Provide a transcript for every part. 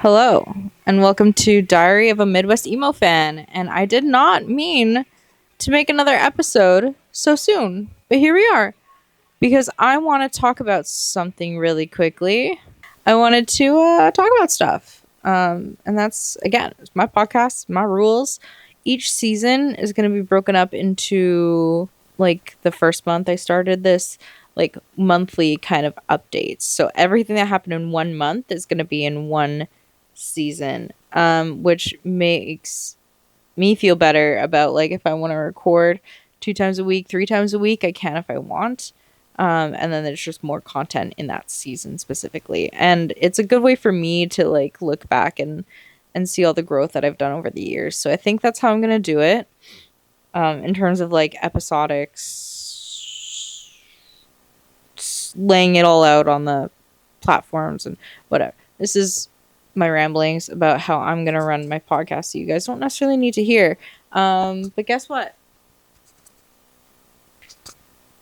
Hello, and welcome to Diary of a Midwest Emo Fan. And I did not mean to make another episode so soon, but here we are because I want to talk about something really quickly. I wanted to talk about stuff. And that's, again, it's my podcast, my rules. Each season is going to be broken up into, like, the first month I started this, like, monthly kind of updates. So everything that happened in 1 month is going to be in one season, which makes me feel better about, like, if I want to record 2 times a week, 3 times a week, I can if I want. And then there's just more content in that season specifically. And it's a good way for me to, like, look back and see all the growth that I've done over the years. So I think that's how I'm going to do it. In terms of, like, episodics, laying it all out on the platforms and whatever. This is my ramblings about how I'm going to run my podcast, so you guys don't necessarily need to hear. But guess what?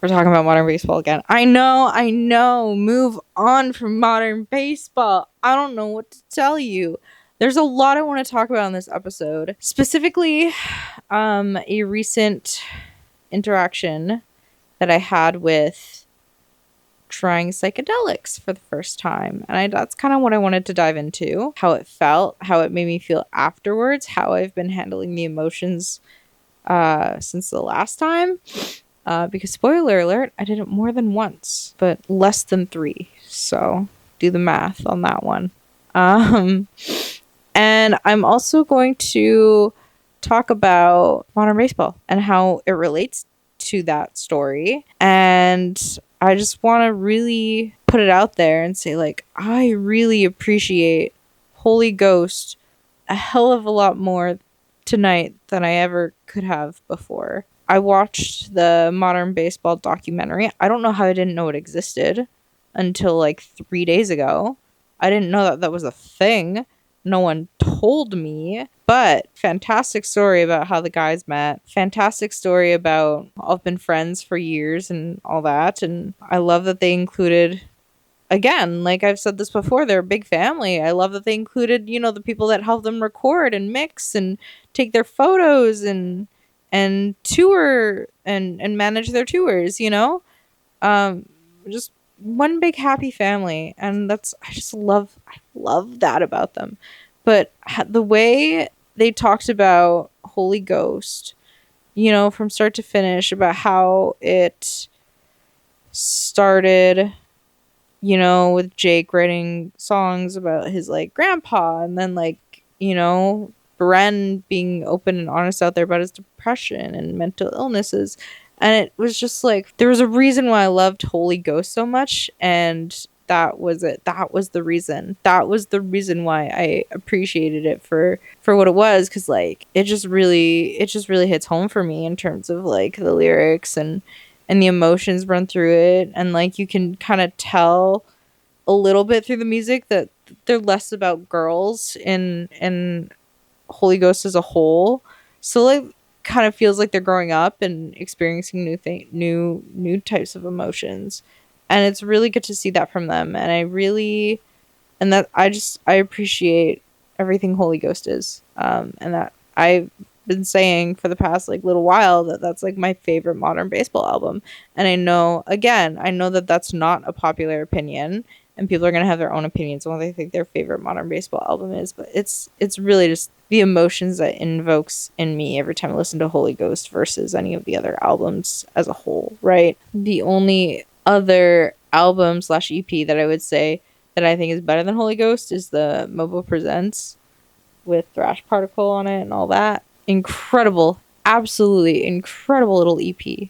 We're talking about modern baseball again. I know. Move on from modern baseball. I don't know what to tell you. There's a lot I want to talk about in this episode. Specifically, a recent interaction that I had with trying psychedelics for the first time. And that's kind of what I wanted to dive into. How it felt, how it made me feel afterwards, how I've been handling the emotions since the last time. Because spoiler alert, I did it more than once, but less than 3. So do the math on that one. And I'm also going to talk about modern baseball and how it relates to that story. And I just want to really put it out there and say, like, I really appreciate Holy Ghost a hell of a lot more tonight than I ever could have before. I watched the modern baseball documentary. I don't know how I didn't know it existed until like 3 days ago. I didn't know that was a thing. No one told me. But fantastic story about how the guys met. Fantastic story about I've been friends for years and all that. And I love that they included, again, like I've said this before, they're a big family. I love that they included, the people that help them record and mix and take their photos and tour and manage their tours, just one big happy family. And I love that about them. But the way they talked about Holy Ghost, from start to finish, about how it started, with Jake writing songs about his, like, grandpa, and then, like, Bren being open and honest out there about his depression and mental illnesses. And it was just like, there was a reason why I loved Holy Ghost so much, and that was it. That was the reason. That was the reason why I appreciated it for what it was, because, like, it just really hits home for me in terms of, like, the lyrics and the emotions run through it, and, like, you can kind of tell a little bit through the music that they're less about girls in Holy Ghost as a whole. So, like, kind of feels like they're growing up and experiencing new types of emotions, and it's really good to see that from them. And I appreciate everything Holy Ghost is, and that I've been saying for the past, like, little while that's like my favorite modern baseball album. And I know that that's not a popular opinion, and people are going to have their own opinions on what they think their favorite modern baseball album is, but it's really just the emotions that invokes in me every time I listen to Holy Ghost versus any of the other albums as a whole, right? The only other album / EP that I would say that I think is better than Holy Ghost is the Mobo Presents with Thrash Particle on it and all that. Incredible, absolutely incredible little EP.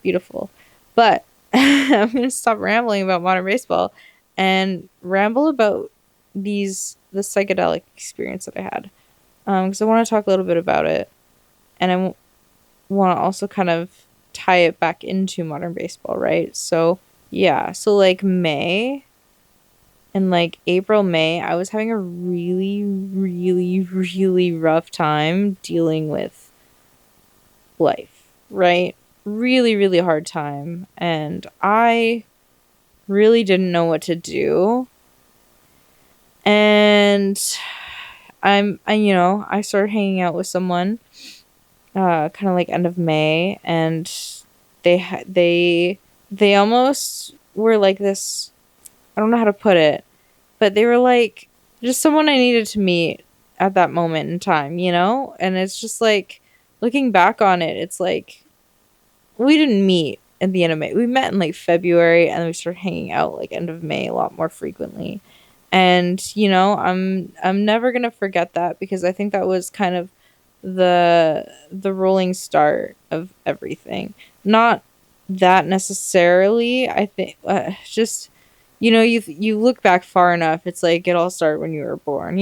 Beautiful. But I'm going to stop rambling about modern baseball and ramble about the psychedelic experience that I had. Because I want to talk a little bit about it. And I want to also kind of tie it back into modern baseball, right? So, yeah. So, like, April, May, I was having a really, really, really rough time dealing with life, right? Really, really hard time. And I really didn't know what to do. And I started hanging out with someone kind of like end of May, and they almost were like this, I don't know how to put it, but they were like just someone I needed to meet at that moment in time, and it's just like looking back on it, it's like we didn't meet at the end of May. We met in like February, and then we started hanging out like end of May a lot more frequently. And I'm never gonna forget that, because I think that was kind of the rolling start of everything. Not that necessarily, I think, just you look back far enough, it's like it all started when you were born,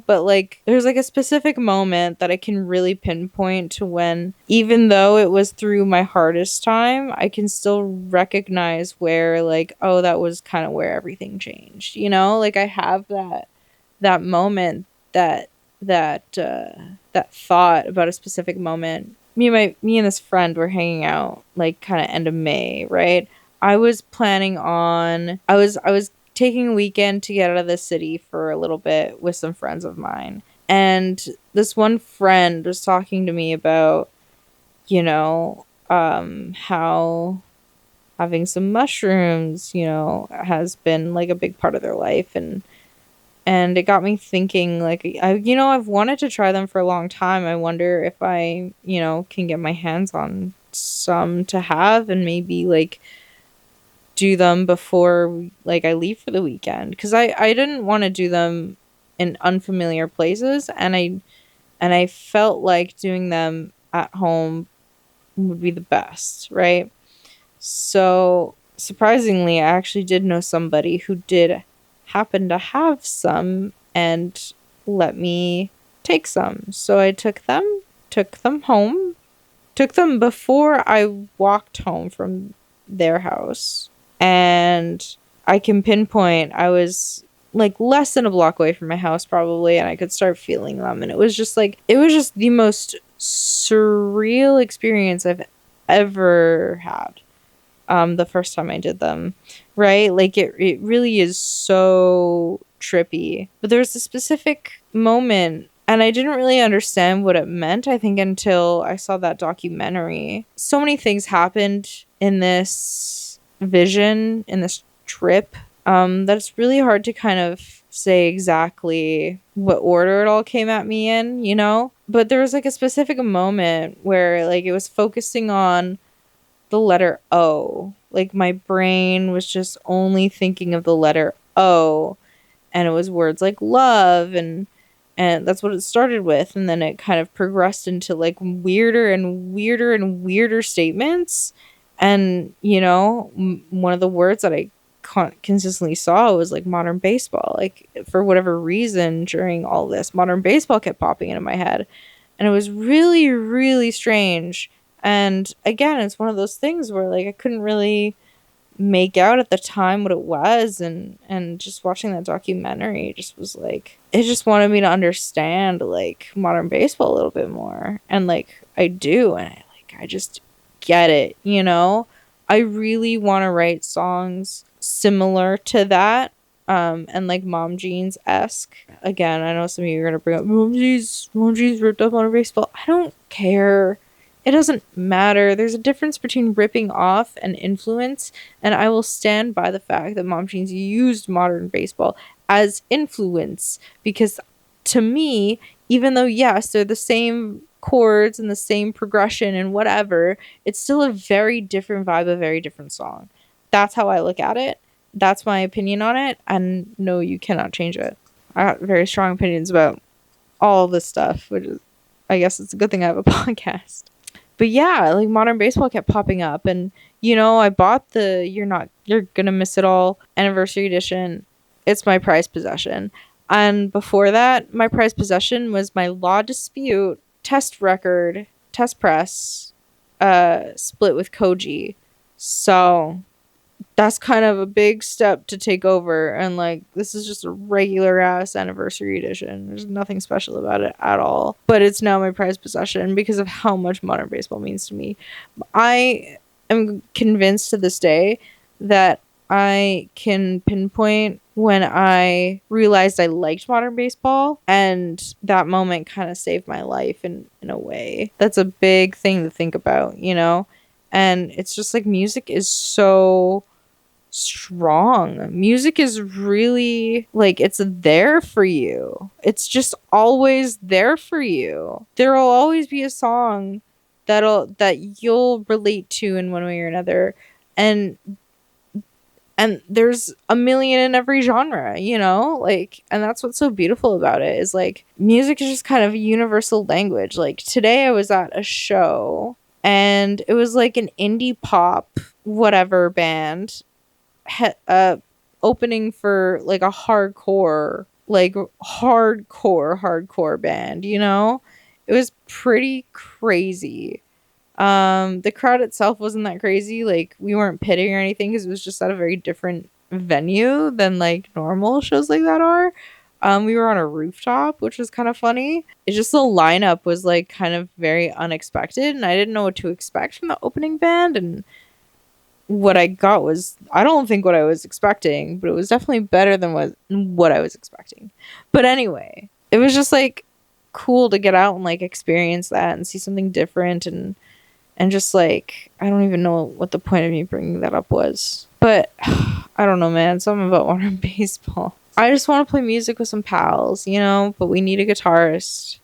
but like there's like a specific moment that I can really pinpoint to when, even though it was through my hardest time, I can still recognize where, like, oh, that was kind of where everything changed, like I have that moment, that thought about a specific moment. Me and this friend were hanging out like kind of end of May, right? I was planning on I was taking a weekend to get out of the city for a little bit with some friends of mine. And this one friend was talking to me about, how having some mushrooms, has been like a big part of their life. And it got me thinking, like, I've wanted to try them for a long time. I wonder if I, can get my hands on some to have, and maybe like do them before like I leave for the weekend, because I didn't want to do them in unfamiliar places, and I felt like doing them at home would be the best, right? So surprisingly, I actually did know somebody who did happen to have some and let me take some. So I took them home, took them before I walked home from their house. And I can pinpoint, I was like less than a block away from my house probably, and I could start feeling them. And it was just the most surreal experience I've ever had. The first time I did them, right? Like it really is so trippy. But there was a specific moment, and I didn't really understand what it meant, I think, until I saw that documentary. So many things happened in this vision, in this trip, that it's really hard to kind of say exactly what order it all came at me in, But there was like a specific moment where like it was focusing on the letter O. Like my brain was just only thinking of the letter O, and it was words like love, and that's what it started with, and then it kind of progressed into like weirder and weirder and weirder statements. And one of the words that I consistently saw was like modern baseball. Like for whatever reason during all this, modern baseball kept popping into my head, and it was really, really strange. And again, it's one of those things where like I couldn't really make out at the time what it was, and just watching that documentary just was like, it just wanted me to understand like modern baseball a little bit more. And like I do, and I just get it, I really want to write songs similar to that, and like Mom Jeans-esque. Again, I know some of you are gonna bring up Mom Jeans ripped up on baseball. I don't care. It doesn't matter. There's a difference between ripping off and influence, and I will stand by the fact that Mom Jeans used modern baseball as influence, because to me, even though yes, they're the same chords and the same progression and whatever, it's still a very different vibe, a very different song. That's how I look at it. That's my opinion on it, and no, you cannot change it. I got very strong opinions about all this stuff, which is, I guess it's a good thing I have a podcast. But yeah, like modern baseball kept popping up, and I bought the You're Gonna Miss It All anniversary edition. It's my prized possession. And before that, my prized possession was my Law Dispute test record, test press, split with Koji. So that's kind of a big step to take over, and like this is just a regular ass anniversary edition. There's nothing special about it at all, but it's now my prized possession because of how much modern baseball means to me. I am convinced to this day that I can pinpoint when I realized I liked modern baseball, and that moment kind of saved my life in a way. That's a big thing to think about, you know? And it's just like music is so strong. Music is really like it's there for you. It's just always there for you. There'll always be a song that you'll relate to in one way or another. And there's a million in every genre, you know? Like, and that's what's so beautiful about it is like music is just kind of a universal language. Like today I was at a show and it was like an indie pop whatever band opening for like a hardcore band, you know? It was pretty crazy. The crowd itself wasn't that crazy. Like we weren't pitting or anything because it was just at a very different venue than like normal shows like that are. We were on a rooftop, which was kind of funny. It's just the lineup was like kind of very unexpected, and I didn't know what to expect from the opening band. And what I got was, I don't think what I was expecting, but it was definitely better than what I was expecting. But anyway, it was just like cool to get out and like experience that and see something different and just like, I don't even know what the point of me bringing that up was. But I don't know, man. Something about modern baseball. I just want to play music with some pals, you know, but we need a guitarist.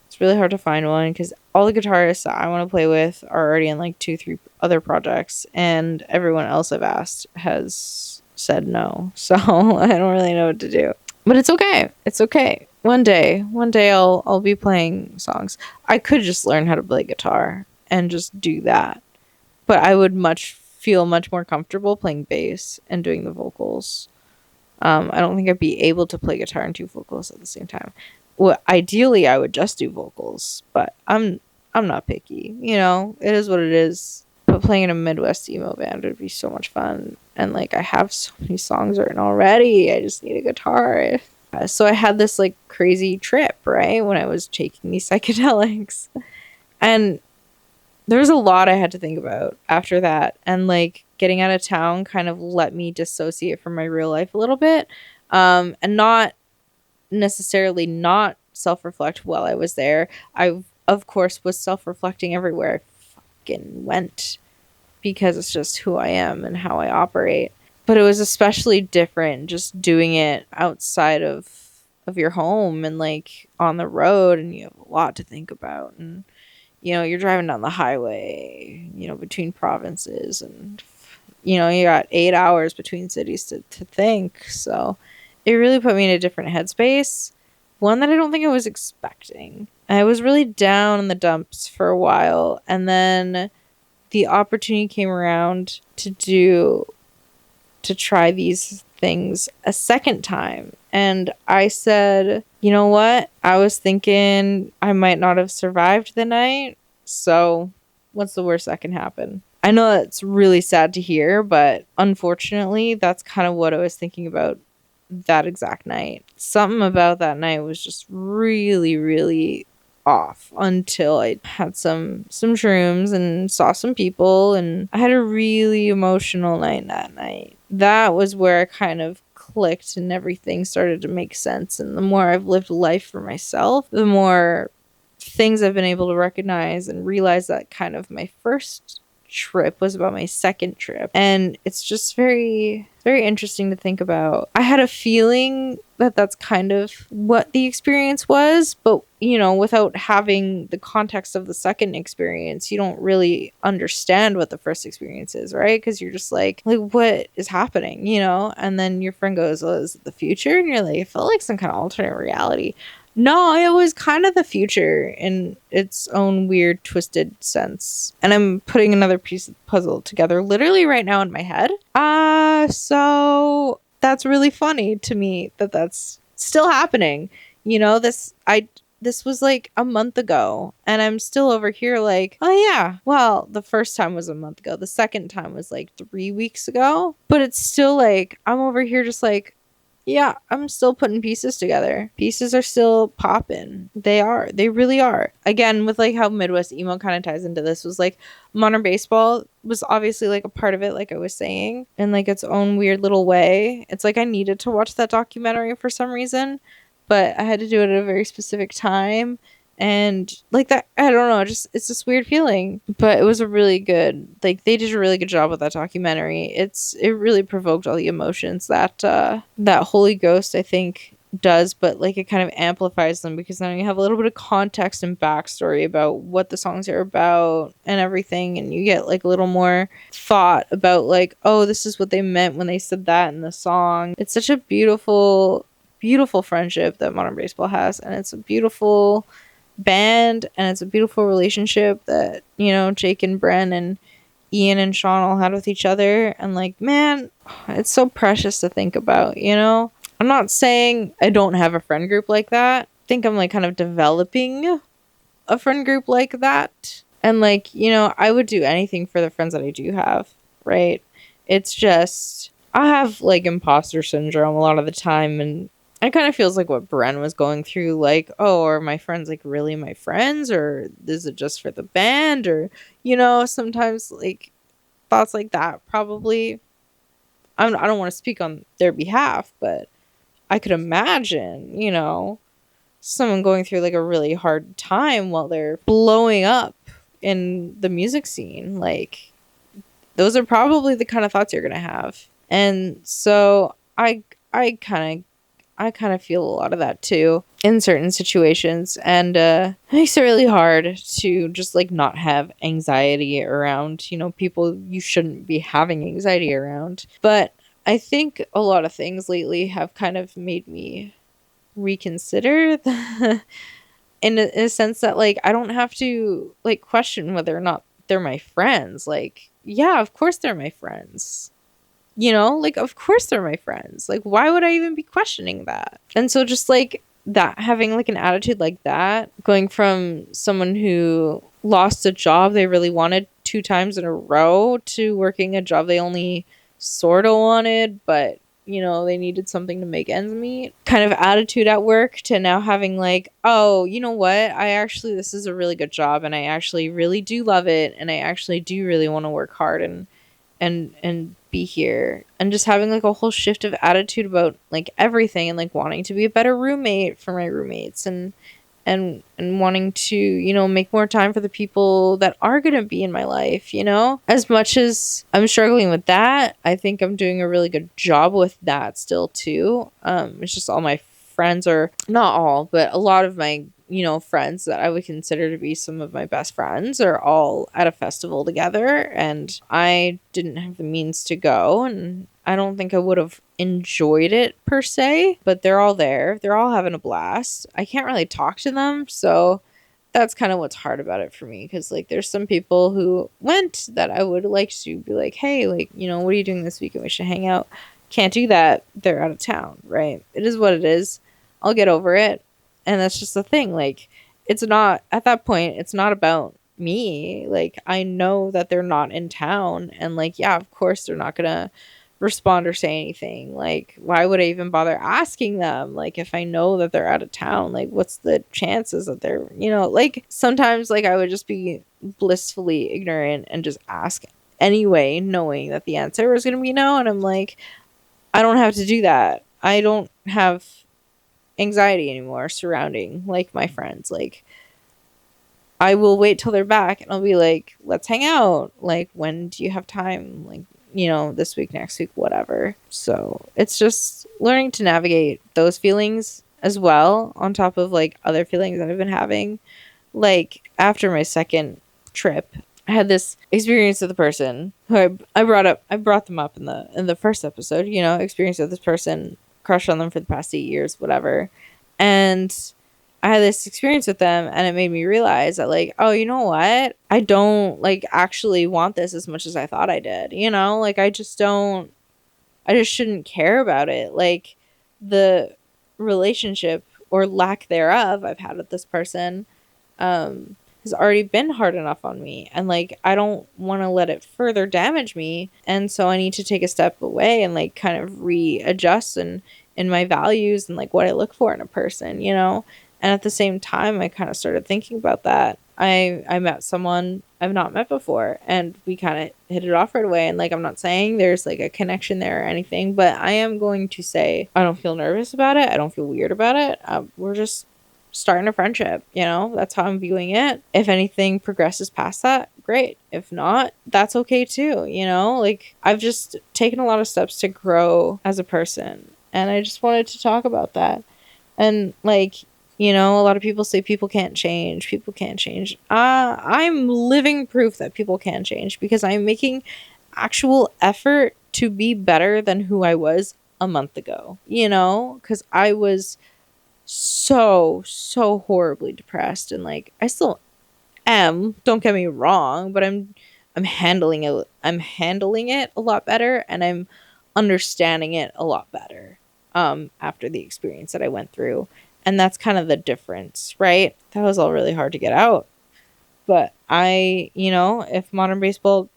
It's really hard to find one because all the guitarists that I want to play with are already in like 2-3 other projects, and everyone else I've asked has said no. So I don't really know what to do. But it's okay. It's okay. One day I'll be playing songs. I could just learn how to play guitar and just do that. But I would feel much more comfortable playing bass and doing the vocals. I don't think I'd be able to play guitar and do vocals at the same time. Well, ideally I would just do vocals, but I'm not picky. You know, it is what it is. But playing in a Midwest emo band would be so much fun. And like I have so many songs written already. I just need a guitar. So I had this like crazy trip, right? When I was taking these psychedelics. And there's a lot I had to think about after that. And like getting out of town kind of let me dissociate from my real life a little bit. And not necessarily not self-reflect while I was there. I, of course, was self-reflecting everywhere I fucking went because it's just who I am and how I operate. But it was especially different just doing it outside of your home and like on the road, and you have a lot to think about. And you know, you're driving down the highway, you know, between provinces, and you know, you got 8 hours between cities to think. So it really put me in a different headspace, one that I don't think I was expecting. I was really down in the dumps for a while, and then the opportunity came around to try these things a second time. And I said, you know what? I was thinking I might not have survived the night. So what's the worst that can happen? I know that's really sad to hear, but unfortunately, that's kind of what I was thinking about that exact night. Something about that night was just really, really off until I had some shrooms and saw some people, and I had a really emotional night that night. That was where I kind of clicked and everything started to make sense. And the more I've lived life for myself, the more things I've been able to recognize and realize that kind of my first trip was about my second trip. And it's just very, very interesting to think about. I had a feeling that that's kind of what the experience was, but you know, without having the context of the second experience, you don't really understand what the first experience is, right? Because you're just like what is happening, you know? And then your friend goes, well, is it the future? And you're like, it felt like some kind of alternate reality. No, it was kind of the future in its own weird, twisted sense. And I'm putting another piece of the puzzle together literally right now in my head. So that's really funny to me that that's still happening. You know, this was like a month ago, and I'm still over here like, oh yeah, well, the first time was a month ago. The second time was like 3 weeks ago. But it's still like, I'm over here just like, yeah, I'm still putting pieces together. Pieces are still popping. They are. They really are. Again, with like how Midwest emo kind of ties into this, was like modern baseball was obviously like a part of it, like I was saying, in like its own weird little way. It's like I needed to watch that documentary for some reason, but I had to do it at a very specific time. And like that, I don't know, just it's this weird feeling. But it was a really good, like they did a really good job with that documentary. It really provoked all the emotions that that Holy Ghost, I think, does, but like it kind of amplifies them because now you have a little bit of context and backstory about what the songs are about and everything, and you get like a little more thought about like, oh, this is what they meant when they said that in the song. It's such a beautiful friendship that modern baseball has, and it's a beautiful band, and it's a beautiful relationship that, you know, Jake and Bren and Ian and Sean all had with each other. And like, man, it's so precious to think about, you know? I'm not saying I don't have a friend group like that. I think I'm like kind of developing a friend group like that. And like, you know, I would do anything for the friends that I do have, right? It's just, I have like imposter syndrome a lot of the time, and it kind of feels like what Bren was going through, like, oh, are my friends like really my friends, or is it just for the band, or, you know, sometimes like thoughts like that probably. I don't want to speak on their behalf, but I could imagine, you know, someone going through like a really hard time while they're blowing up in the music scene. Like, those are probably the kind of thoughts you're gonna have. And so I kind of feel a lot of that too in certain situations, and it makes it really hard to just like not have anxiety around, you know, people you shouldn't be having anxiety around. But I think a lot of things lately have kind of made me reconsider in a sense that like I don't have to like question whether or not they're my friends. Like, yeah, of course they're my friends. You know, like, of course they're my friends. Like, why would I even be questioning that? And so just like that, having like an attitude like that, going from someone who lost a job they really wanted 2 times in a row to working a job they only sort of wanted, but, you know, they needed something to make ends meet kind of attitude at work, to now having like, oh, you know what? This is a really good job, and I actually really do love it, and I actually do really want to work hard and be here, and just having like a whole shift of attitude about like everything, and like wanting to be a better roommate for my roommates, and wanting to, you know, make more time for the people that are going to be in my life, you know? As much as I'm struggling with that, I think I'm doing a really good job with that still too. It's just all my friends, are not all, but a lot of my, you know, friends that I would consider to be some of my best friends are all at a festival together, and I didn't have the means to go, and I don't think I would have enjoyed it per se, but they're all there. They're all having a blast. I can't really talk to them, so that's kind of what's hard about it for me, because like there's some people who went that I would like to be like, hey, like, you know, what are you doing this weekend? We should hang out. Can't do that. They're out of town, right? It is what it is. I'll get over it. And that's just the thing. Like, it's not, at that point, it's not about me. Like, I know that they're not in town. And, like, yeah, of course they're not going to respond or say anything. Like, why would I even bother asking them? Like, if I know that they're out of town, like, what's the chances that they're, you know, like, sometimes, like, I would just be blissfully ignorant and just ask anyway, knowing that the answer was going to be no. And I'm like, I don't have to do that. I don't have anxiety anymore surrounding like my friends. Like, I will wait till they're back, and I'll be like, let's hang out. Like, when do you have time? Like, you know, this week, next week, whatever. So it's just learning to navigate those feelings as well, on top of like other feelings that I've been having. Like, after my second trip, I had this experience with a person who I brought them up in the first episode, you know, experience with this person, crushed on them for the past 8 years, whatever. And I had this experience with them, and it made me realize that, like, oh, you know what? I don't, like, actually want this as much as I thought I did, you know? Like, I just shouldn't care about it. Like, the relationship, or lack thereof, I've had with this person, has already been hard enough on me, and like I don't want to let it further damage me, and so I need to take a step away and like kind of readjust and in my values and like what I look for in a person, you know? And at the same time, I kind of started thinking about that. I met someone I've not met before, and we kind of hit it off right away. And like, I'm not saying there's like a connection there or anything, but I am going to say I don't feel nervous about it. I don't feel weird about it. We're just starting a friendship, you know? That's how I'm viewing it. If anything progresses past that, great. If not, that's okay too, you know? Like, I've just taken a lot of steps to grow as a person, and I just wanted to talk about that. And like, you know, a lot of people say people can't change. People can't change. I'm living proof that people can change, because I'm making actual effort to be better than who I was a month ago, you know? Because I was so horribly depressed, and like, I still am, don't get me wrong, but I'm handling it a lot better, and I'm understanding it a lot better after the experience that I went through. And that's kind of the difference, right? That was all really hard to get out. But you know, if modern baseball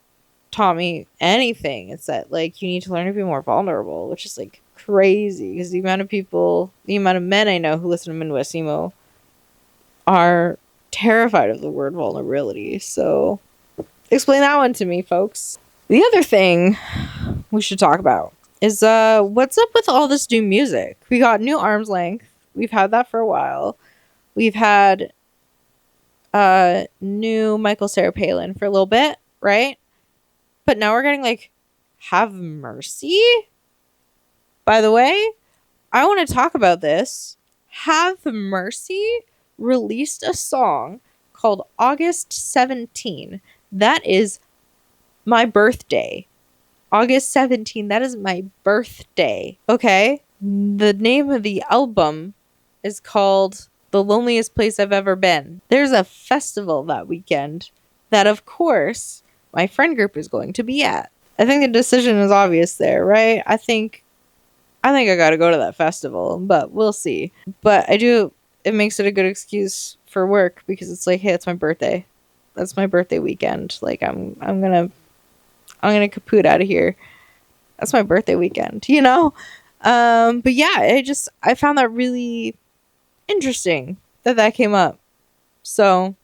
taught me anything, it's that like, you need to learn to be more vulnerable, which is like crazy, because the amount of men I know who listen to Midwest emo are terrified of the word vulnerability. So explain that one to me, folks. The other thing we should talk about is what's up with all this new music. We got new Arm's Length. We've had that for a while. We've had new Michael Sarah Palin for a little bit, right? But now we're getting like Have Mercy. By the way, I want to talk about this. Have Mercy released a song called August 17. That is my birthday. August 17, that is my birthday. Okay? The name of the album is called The Loneliest Place I've Ever Been. There's a festival that weekend that, of course, my friend group is going to be at. I think the decision is obvious there, right? I think I gotta go to that festival, but we'll see. But it makes it a good excuse for work, because it's like, hey, it's my birthday. That's my birthday weekend. Like, I'm gonna kaput out of here. That's my birthday weekend, you know? But yeah, I found that really interesting that came up. So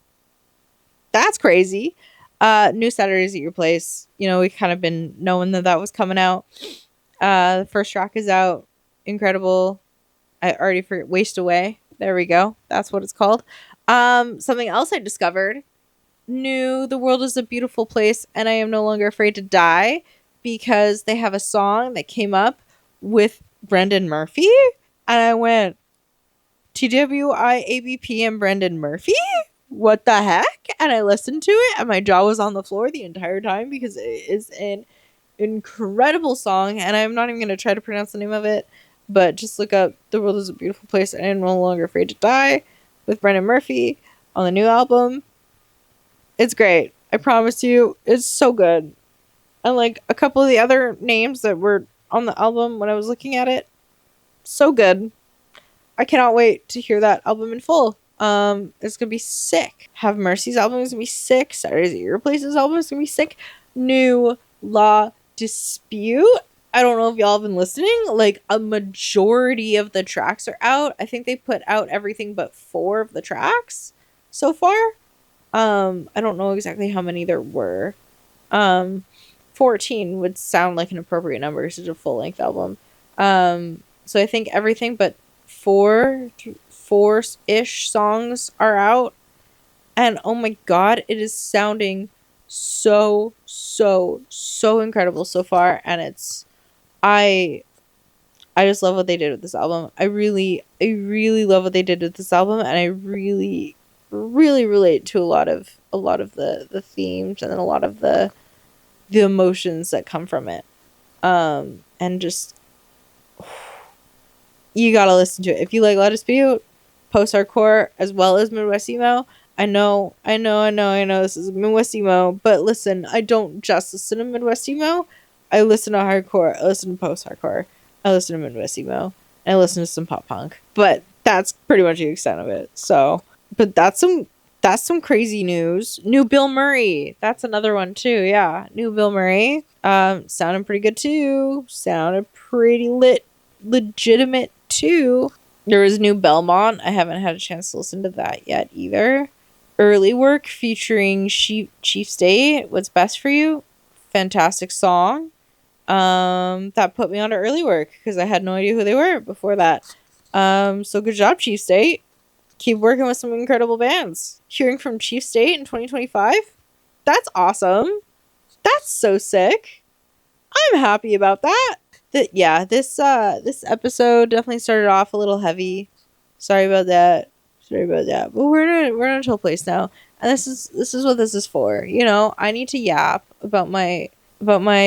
that's crazy. New Saturdays at Your Place. You know, we kind of been knowing that was coming out. The first track is out. Incredible. I already forget. Waste Away. There we go. That's what it's called. Something else I discovered. New The World Is a Beautiful Place and I Am No Longer Afraid to Die, because they have a song that came up with Brendan Murphy. And I went, TWIABP and Brendan Murphy? What the heck? And I listened to it, and my jaw was on the floor the entire time, because it is an incredible song, and I'm not even going to try to pronounce the name of it, but just look up The World Is a Beautiful Place and I Am No Longer Afraid to Die with Brendan Murphy on the new album. It's great. I promise you, it's so good. And like a couple of the other names that were on the album when I was looking at it, so good. I cannot wait to hear that album in full. It's gonna be sick. Have Mercy's album is gonna be sick. Saturdays at Your Place's album is gonna be sick. New Law Dispute. I don't know if y'all have been listening. Like, a majority of the tracks are out. I think they put out everything but 4 of the tracks so far. I don't know exactly how many there were. 14 would sound like an appropriate number because it's a full-length album. So I think everything but 4-ish songs are out. And oh my god, it is sounding so incredible so far. And I just love what they did with this album. I really love what they did with this album, and I really relate to a lot of the themes and a lot of the emotions that come from it. And just, you gotta listen to it. If you like Law Dispute, post-hardcore, as well as Midwest emo, I know this is Midwest emo, but listen, I don't just listen to Midwest emo. I listen to hardcore, I listen to post-hardcore, I listen to Midwest emo, and I listen to some pop punk. But that's pretty much the extent of it. So, but that's some crazy news. New Bill Murray, that's another one too. Yeah, new Bill Murray, sounded pretty good too. Sounded pretty lit. legitimate too. There was new Belmont. I haven't had a chance to listen to that yet either. Early Work featuring Chief State. What's Best for You? Fantastic song. That put me on to Early Work because I had no idea who they were before that. So good job, Chief State. Keep working with some incredible bands. Hearing from Chief State in 2025? That's awesome. That's so sick. I'm happy about that. This episode definitely started off a little heavy. Sorry about that. But we're in a chill place now. And this is what this is for. You know, I need to yap about my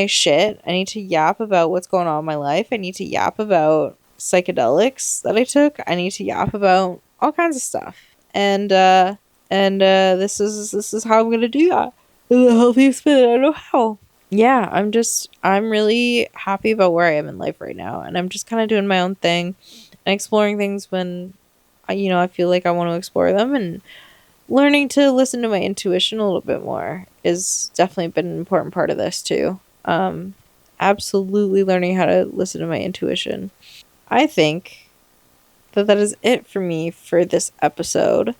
shit. I need to yap about what's going on in my life. I need to yap about psychedelics that I took. I need to yap about all kinds of stuff. And this is how I'm gonna do that. In the healthiest way I know how. Yeah, I'm really happy about where I am in life right now, and I'm just kind of doing my own thing and exploring things when I feel like I want to explore them, and learning to listen to my intuition a little bit more is definitely been an important part of this too. Absolutely learning how to listen to my intuition. I think that is it for me for this episode.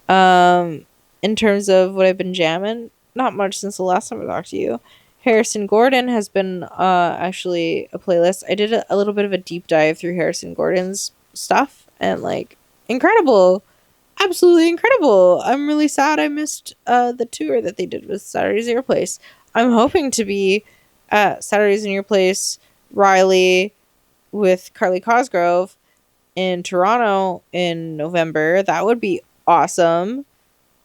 In terms of what I've been jamming, not much since the last time I talked to you. Harrison Gordon has been actually a playlist. I did a little bit of a deep dive through Harrison Gordon's stuff, and like, incredible. Absolutely incredible. I'm really sad I missed the tour that they did with Saturdays at Your Place. I'm hoping to be at Saturdays in Your Place, Riley, with Carly Cosgrove in Toronto in November. That would be awesome.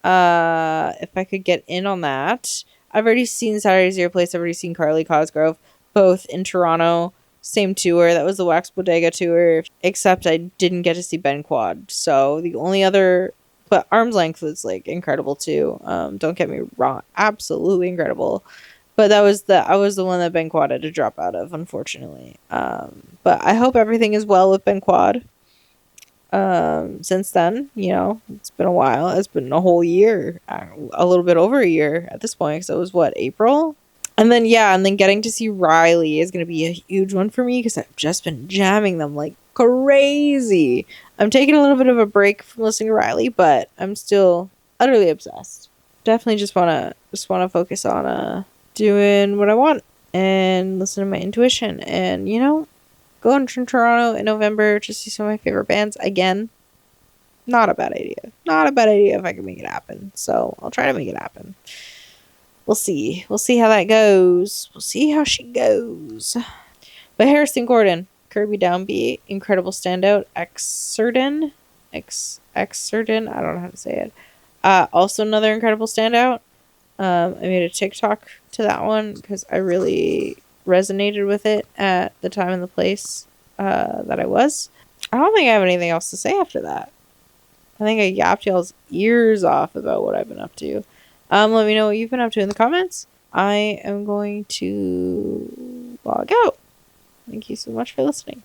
If I could get in on that. I've already seen Saturdays at Your Place. I've already seen Carly Cosgrove, both in Toronto. Same tour. That was the Wax Bodega tour. Except I didn't get to see Ben Quad. So the only other... But Arm's Length was, like, incredible, too. Don't get me wrong. Absolutely incredible. But I was the one that Ben Quad had to drop out of, unfortunately. But I hope everything is well with Ben Quad. Since then, it's been a while. It's been a whole year, a little bit over a year at this point. So it was April? And then getting to see Riley is going to be a huge one for me because I've just been jamming them like crazy. I'm taking a little bit of a break from listening to Riley, but I'm still utterly obsessed. Definitely just want to focus on doing what I want and listen to my intuition, and going to Toronto in November to see some of my favorite bands again. Not a bad idea. Not a bad idea if I can make it happen. So I'll try to make it happen. We'll see. We'll see how that goes. We'll see how she goes. But Harrison Gordon, Kirby Downbeat, incredible standout. Exerden. I don't know how to say it. Also another incredible standout. I made a TikTok to that one because I really resonated with it at the time and the place that I was. I don't think I have anything else to say after that. I think I yapped y'all's ears off about what I've been up to. Let me know what you've been up to in the comments. I am going to log out. Thank you so much for listening.